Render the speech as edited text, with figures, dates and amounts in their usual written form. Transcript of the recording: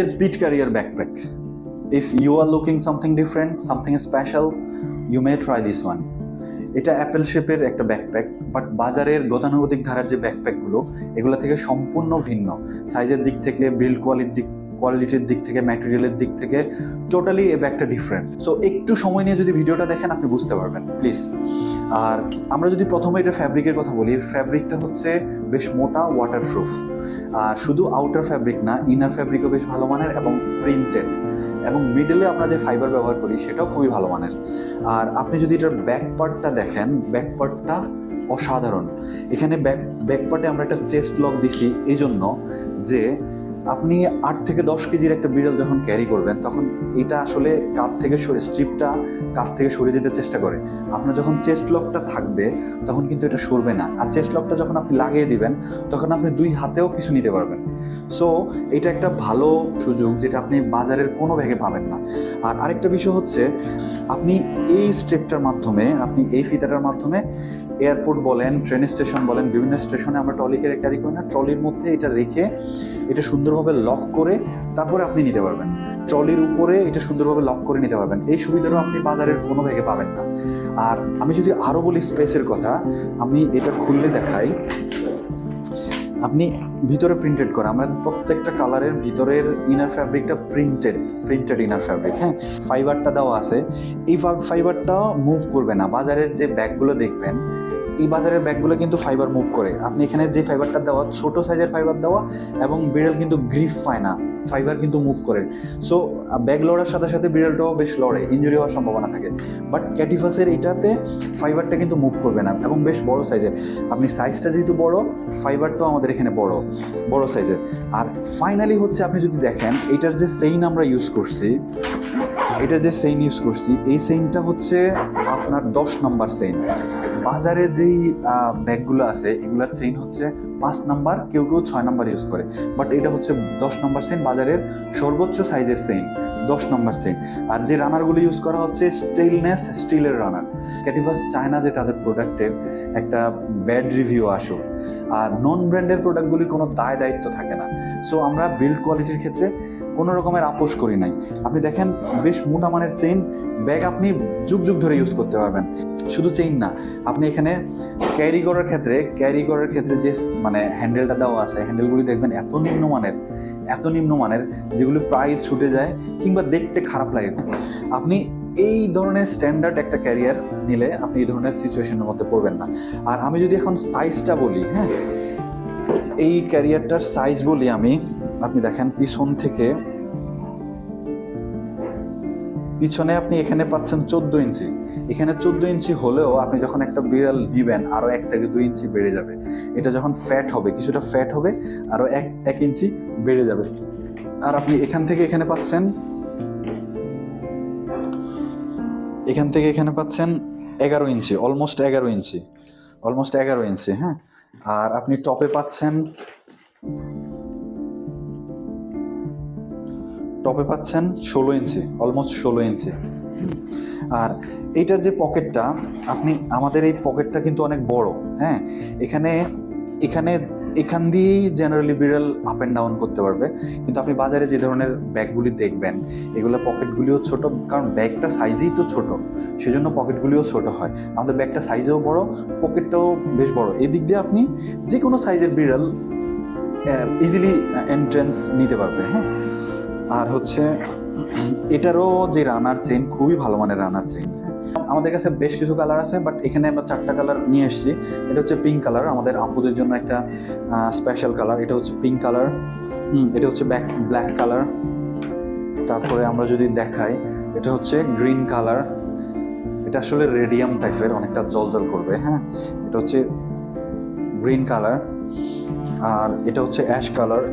Pit Carrier backpack. If you are looking something different, something special, you may try this one. এটা Apple শেপের একটা backpack, but বাজারের গতানুগতিক ধারার যে ব্যাকপ্যাকগুলো এগুলো থেকে সম্পূর্ণ ভিন্ন। সাইজের দিক থেকে, বিল্ড কোয়ালিটির দিক থেকে, ম্যাটেরিয়ালের দিক থেকে টোটালি এই ব্যাগটা ডিফারেন্ট। সো একটু সময় নিয়ে যদি ভিডিওটা দেখেন আপনি বুঝতে পারবেন প্লিজ। আর আমরা যদি প্রথমে এটা ফ্যাব্রিকের কথা বলি, ফ্যাব্রিকটা হচ্ছে বেশ মোটা, ওয়াটারপ্রুফ। আর শুধু আউটার ফ্যাব্রিক না, ইনার ফ্যাব্রিকও বেশ ভালো মানের এবং প্রিন্টেড, এবং মিডলে আমরা যে ফাইবার ব্যবহার করি সেটাও খুবই ভালো মানের। আর আপনি যদি এটার ব্যাক পার্টটা দেখেন, ব্যাক পার্টটা অসাধারণ। এখানে ব্যাক পার্টে আমরা একটা চেস্ট লক দিচ্ছি এই জন্য যে আপনি 8 থেকে 10 কেজির একটা বিড়াল যখন ক্যারি করবেন তখন এটা আসলে কাঁধ থেকে স্ট্রিপটা কাঁধ থেকে সরে যেতে চেষ্টা করে। আপনার যখন চেস্ট লকটা থাকবে তখন কিন্তু এটা সরবে না। আর চেস্ট লকটা যখন আপনি লাগিয়ে দিবেন তখন আপনি 2 হাতেও কিছু নিতে পারবেন। সো এটা একটা ভালো সুযোগ যেটা আপনি বাজারের কোনো ব্যাগে পাবেন না। আর আরেকটা বিষয় হচ্ছে, আপনি এই স্টেপটার মাধ্যমে, আপনি এই ফিতাটার মাধ্যমে এয়ারপোর্ট বলেন, ট্রেন স্টেশন বলেন, বিভিন্ন স্টেশনে আমরা ট্রলি ক্যারি করি না, ট্রলির মধ্যে এটা রেখে এটা সুন্দরভাবে লক করে তারপরে আপনি নিতে পারবেন। ট্রলির উপরে এটা সুন্দরভাবে লক করে নিতে পারবেন। এই সুবিধাটাও আপনি বাজারের কোনো ব্যাগে পাবেন না। আর আমি যদি আরও বলি স্পেসের কথা, আমি এটা খুললে দেখাই। আপনি ভিতরে প্রিন্টেড করা, আমরা প্রত্যেকটা কালারের ভিতরের ইনার ফ্যাব্রিকটা প্রিন্টেড ইনার ফ্যাব্রিক। হ্যাঁ, ফাইবারটা দেওয়া আছে। এই ফাইবারটা মুভ করবে না। বাজারের যে ব্যাগগুলো দেখবেন, এই বাজারের ব্যাগগুলো কিন্তু ফাইবার মুভ করে। আপনি এখানে যে ফাইবারটা দেওয়া, ছোট সাইজের ফাইবার দেওয়া, এবং বিড়াল কিন্তু গ্রিপ পায় না, ফাইবার কিন্তু মুভ করে। সো ব্যাগ লড়ার সাথে সাথে বিড়ালটাও বেশ লড়ে, ইনজুরি হওয়ার সম্ভাবনা থাকে। বাট ক্যাটিফাসের এটাতে ফাইবারটা কিন্তু মুভ করবে না, এবং বেশ বড় সাইজের। আপনি সাইজটা যেহেতু বড়, ফাইবারটাও আমাদের এখানে বড় সাইজের। আর ফাইনালি হচ্ছে, আপনি যদি দেখেন এটার যে চেইন আমরা ইউজ করছি, এই চেইনটা হচ্ছে আপনার 10 নম্বর চেইন। বাজারে যেই ব্যাগগুলো আছে এগুলার চেইন হচ্ছে 5 নাম্বার, কেউ 6 নাম্বার ইউজ করে, বাট এটা হচ্ছে 10 নম্বর চেইন, বাজারের সর্বোচ্চ সাইজের চেইন 10 নম্বর চেইন। আর যে রানারগুলো ইউজ করা হচ্ছে স্টিলের রানার। ক্যাটিফাস চায় না যে তাদের প্রোডাক্টের একটা ব্যাড রিভিউ আসুক, আর নন ব্র্যান্ডের প্রোডাক্টগুলির কোনো দায়িত্ব থাকে না। সো আমরা বিল্ড কোয়ালিটির ক্ষেত্রে কোনো রকমের আপোষ করি নাই। আপনি দেখেন বেশ মোটা মানের চেইন, ব্যাগ আপনি যুগ ধরে ইউজ করতে পারবেন। শুধু চেইন না, আপনি এখানে ক্যারি করার ক্ষেত্রে যে মানে হ্যান্ডেলটা দেওয়া আছে, হ্যান্ডেলগুলি দেখবেন এত নিম্নমানের যেগুলো প্রায় ছুটে যায় কিংবা দেখতে খারাপ লাগে। আপনি এই ধরনের স্ট্যান্ডার্ড একটা ক্যারিয়ার নিলে আপনি এই ধরনের সিচুয়েশনের মধ্যে পড়বেন না। আর আমি যদি এখন সাইজটা বলি, হ্যাঁ, এই ক্যারিয়ারটার সাইজ বলি আমি, আপনি দেখেন পিছনে আপনি এখানে পাচ্ছেন 14 ইঞ্চি। এখানে 14 ইঞ্চি হলেও আপনি যখন একটা বিড়াল দিবেন আরও 1 থেকে 2 ইঞ্চি বেড়ে যাবে। এটা যখন কিছুটা ফ্যাট হবে, আরও 1 ইঞ্চি বেড়ে যাবে। আর আপনি এখান থেকে এখানে পাচ্ছেন 11 ইঞ্চি, অলমোস্ট 11 ইঞ্চি। হ্যাঁ, আর আপনি টপে পাচ্ছেন 16 ইঞ্চি, অলমোস্ট 16 ইঞ্চি। আর এইটার যে পকেটটা, আমাদের এই পকেটটা কিন্তু অনেক বড়। হ্যাঁ, এখান দিয়েই জেনারেলি বিড়াল আপ অ্যান্ড ডাউন করতে পারবে। কিন্তু আপনি বাজারে যে ধরনের ব্যাগগুলি দেখবেন, এগুলো পকেটগুলিও ছোট, কারণ ব্যাগটা সাইজেই তো ছোট, সেজন্য পকেটগুলিও ছোট হয়। আমাদের ব্যাগটা সাইজেও বড়, পকেটটাও বেশ বড়। এই দিক দিয়ে আপনি যে কোনো সাইজের বিড়াল ইজিলি এন্ট্রেন্স নিতে পারবে। হ্যাঁ, আর হচ্ছে এটারও যে রানার চেইন, খুবই ভালো মানের রানার চেইন। আমাদের কাছে বেশ কিছু কালার আছে, বাট এখানে আমরা 4টা কালার নিয়ে এসেছি। এটা হচ্ছে পিঙ্ক কালার, আমাদের আপুদের জন্য একটা স্পেশাল কালার। এটা হচ্ছে পিঙ্ক কালার। এটা হচ্ছে ব্ল্যাক কালার। তারপরে আমরা যদি দেখাই, এটা হচ্ছে গ্রিন কালার। এটা আসলে রেডিয়াম টাইপের, অনেকটা জল করবে। হ্যাঁ, এটা হচ্ছে গ্রিন কালার। আর এটা হচ্ছে অ্যাশ কালার।